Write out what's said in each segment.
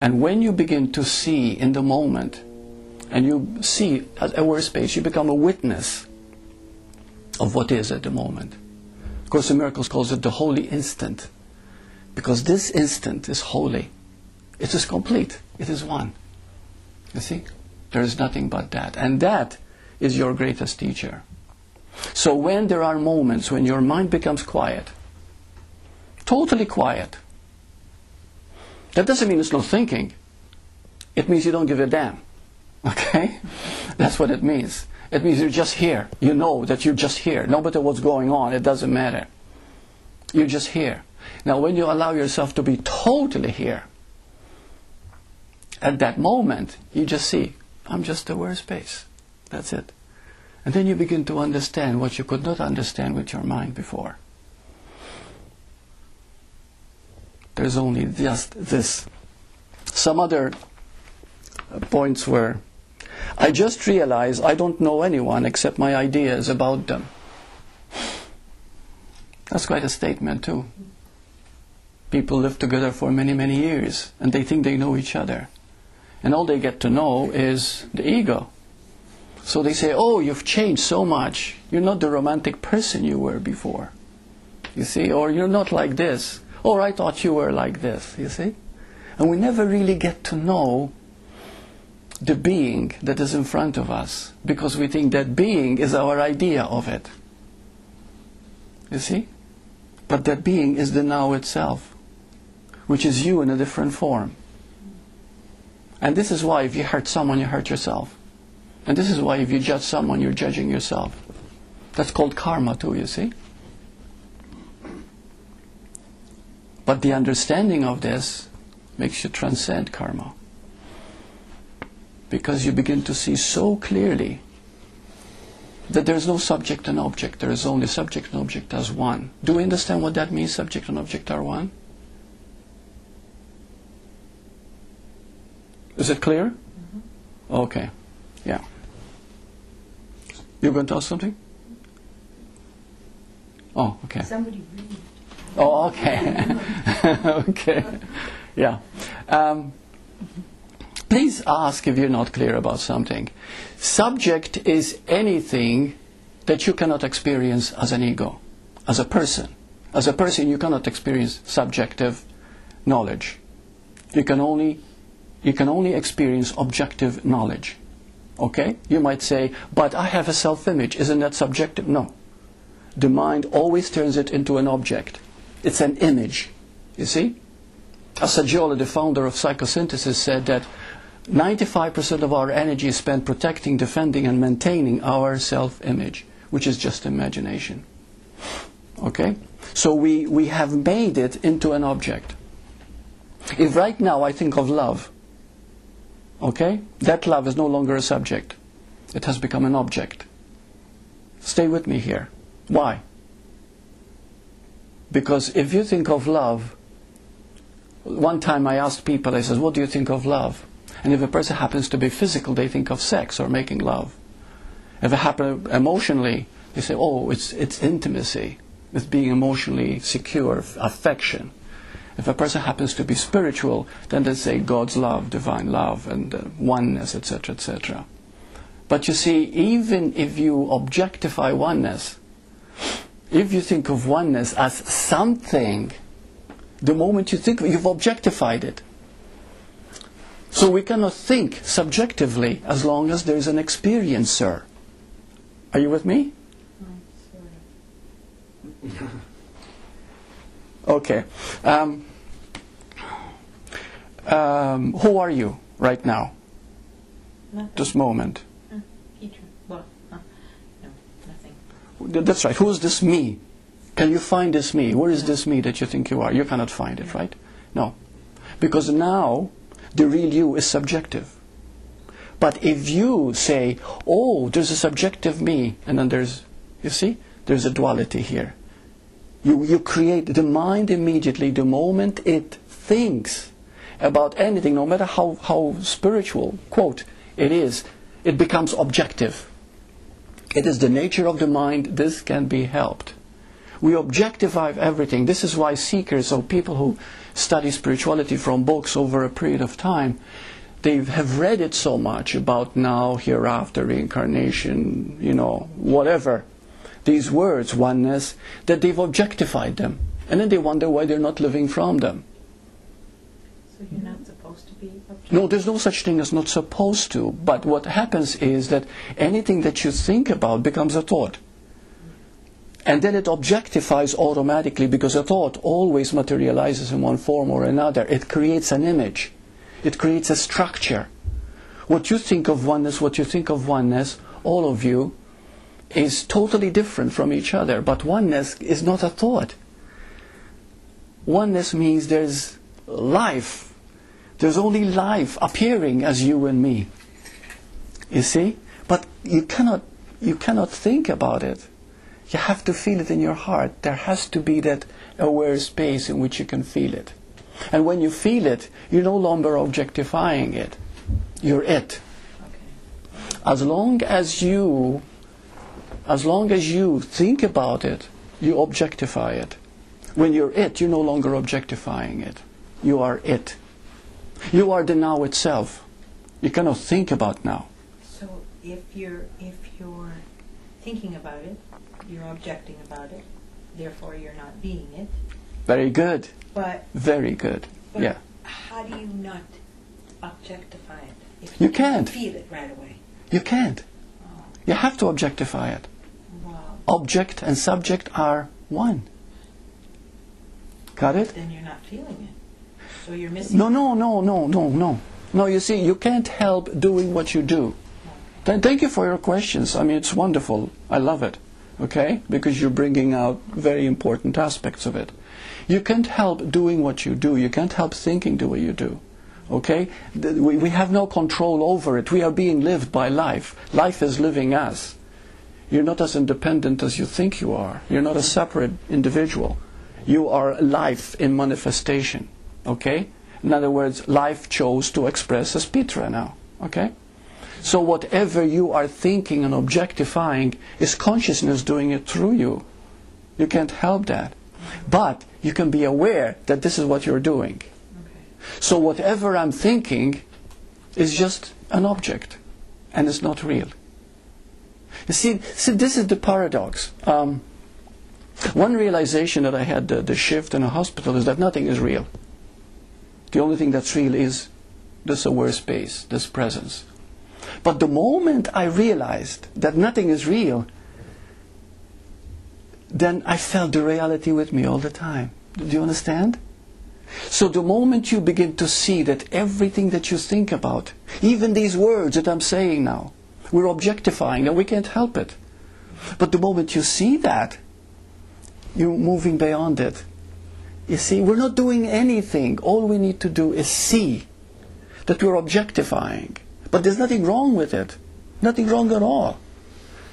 And when you begin to see in the moment, and you see at aware space, you become a witness of what is at the moment. Of course, the Miracles calls it the holy instant, because this instant is holy. It is complete. It is one. You see? There is nothing but that. And that is your greatest teacher. So when there are moments when your mind becomes quiet, totally quiet, that doesn't mean it's not thinking. It means you don't give a damn. Okay? That's what it means. It means you're just here. You know that you're just here. No matter what's going on, it doesn't matter. You're just here. Now when you allow yourself to be totally here, at that moment, you just see, I'm just aware space. That's it. And then you begin to understand what you could not understand with your mind before. There's only just this. Some other points were, I just realized I don't know anyone except my ideas about them. That's quite a statement too. People live together for many, many years and they think they know each other. And all they get to know is the ego. So they say, oh, you've changed so much. You're not the romantic person you were before. You see? Or you're not like this. Or I thought you were like this. You see? And we never really get to know the being that is in front of us, because we think that being is our idea of it. You see? But that being is the now itself, which is you in a different form. And this is why if you hurt someone, you hurt yourself. And this is why if you judge someone, you're judging yourself. That's called karma too, you see? But the understanding of this makes you transcend karma. Because you begin to see so clearly that there is no subject and object. There is only subject and object as one. Do we understand what that means, subject and object are one? Is it clear? Mm-hmm. Okay. Yeah. You're going to ask something? Oh, okay. Somebody read. Oh, okay. Okay. Yeah. Please ask if you're not clear about something. Subject is anything that you cannot experience as an ego, as a person. As a person, you cannot experience subjective knowledge. You can only experience objective knowledge. Okay? You might say, but I have a self-image. Isn't that subjective? No. The mind always turns it into an object. It's an image. You see? Assagioli, the founder of psychosynthesis, said that 95% of our energy is spent protecting, defending, and maintaining our self-image, which is just imagination. Okay? So we have made it into an object. If right now I think of love, okay, that love is no longer a subject. It has become an object. Stay with me here. Why? Because if you think of love, one time I asked people, I said, what do you think of love? And if a person happens to be physical, they think of sex or making love. If it happens emotionally, they say, oh, it's intimacy. It's being emotionally secure, affection. If a person happens to be spiritual, then they say God's love, divine love, and oneness, etc., etc. But you see, even if you objectify oneness, if you think of oneness as something, the moment you think, you've objectified it. So we cannot think subjectively as long as there is an experiencer. Are you with me? Okay. Who are you right now? Nothing. This moment. Peter. Well, no, nothing. That's right. Who is this me? Can you find this me? Where is this me that you think you are? You cannot find it, right? No. Because now the real you is subjective. But if you say, oh, there's a subjective me, and then there's, you see, there's a duality here. You create the mind immediately, the moment it thinks about anything, no matter how spiritual, quote, it is, it becomes objective. It is the nature of the mind. This can be helped. We objectify everything. This is why seekers, or people who study spirituality from books over a period of time, they have read it so much about now, hereafter, reincarnation, whatever, these words, oneness, that they've objectified them. And then they wonder why they're not living from them. So you're not supposed to be objective? No, there's no such thing as not supposed to. But what happens is that anything that you think about becomes a thought. And then it objectifies automatically, because a thought always materializes in one form or another. It creates an image. It creates a structure. What you think of oneness, all of you, is totally different from each other. But oneness is not a thought. Oneness means there's life. There's only life appearing as you and me. You see? But you cannot think about it. You have to feel it in your heart. There has to be that aware space in which you can feel it. And when you feel it, you're no longer objectifying it. You're it. Okay. As long as you think about it, you objectify it. When you're it, you're no longer objectifying it. You are it. You are the now itself. You cannot think about now. So if you're thinking about it, you're objecting about it, therefore you're not being it. Very good. But Very good. But Yeah. how do you not objectify it? If You can't. feel it right away. You can't. Oh, You have to objectify it. wow. Object and subject are one. Got it? Then you're not feeling it. So you're missing. No. No, you see, you can't help doing what you do. Thank you for your questions. I mean, it's wonderful. I love it. Okay? Because you're bringing out very important aspects of it. You can't help doing what you do. You can't help thinking the way you do. Okay? We have no control over it. We are being lived by life. Life is living us. You're not as independent as you think you are. You're not a separate individual. You are life in manifestation. Okay? In other words, life chose to express as Petra now. Okay? So whatever you are thinking and objectifying is consciousness doing it through you. You can't help that. But you can be aware that this is what you're doing. Okay. So whatever I'm thinking is just an object, and it's not real. You see, this is the paradox. One realization that I had, the shift in a hospital, is that nothing is real. The only thing that's real is this aware space, this presence. But the moment I realized that nothing is real, then I felt the reality with me all the time. Do you understand? So the moment you begin to see that everything that you think about, even these words that I'm saying now, we're objectifying and we can't help it. But the moment you see that, you're moving beyond it. You see, we're not doing anything. All we need to do is see that we're objectifying. But there's nothing wrong with it. Nothing wrong at all.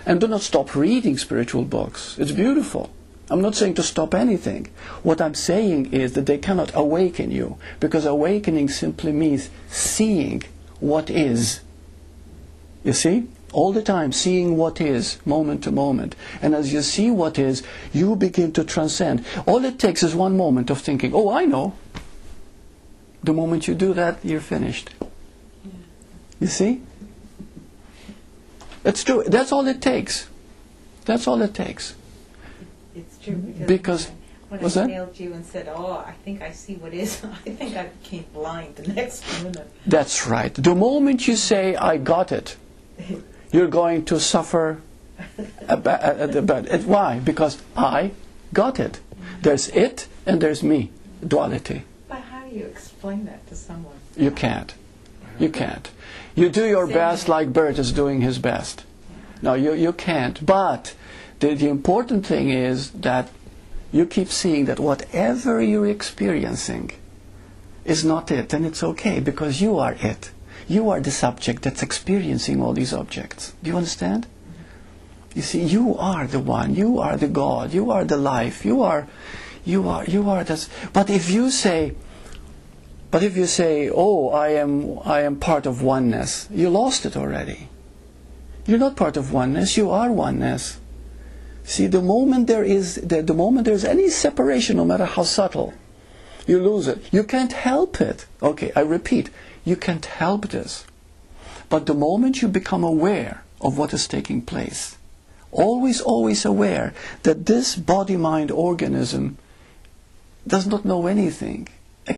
And do not stop reading spiritual books. It's beautiful. I'm not saying to stop anything. What I'm saying is that they cannot awaken you, because awakening simply means seeing what is. You see? All the time seeing what is, moment to moment. And as you see what is, you begin to transcend. All it takes is one moment of thinking, oh, I know. The moment you do that, you're finished. You see? It's true. That's all it takes. That's all it takes. It's true Because when what's I that? hailed you and said, "Oh, I think I see what is," I think I became blind the next minute. That's right. The moment you say, I got it, you're going to suffer why? Because I got it. There's it and there's me. Duality. But how do you explain that to someone? You can't. You can't. You do your best like Bert is doing his best. No, you can't. But the important thing is that you keep seeing that whatever you're experiencing is not it, and it's okay, because you are it. You are the subject that's experiencing all these objects. Do you understand? You see, you are the one. You are the God. You are the life. You are this. But if you say, oh, I am part of oneness, you lost it already. You're not part of oneness. You are oneness. See, the moment there is any separation, no matter how subtle, you lose it. You can't help it. Okay, I repeat, you can't help this. But the moment you become aware of what is taking place, always aware that this body-mind organism does not know anything.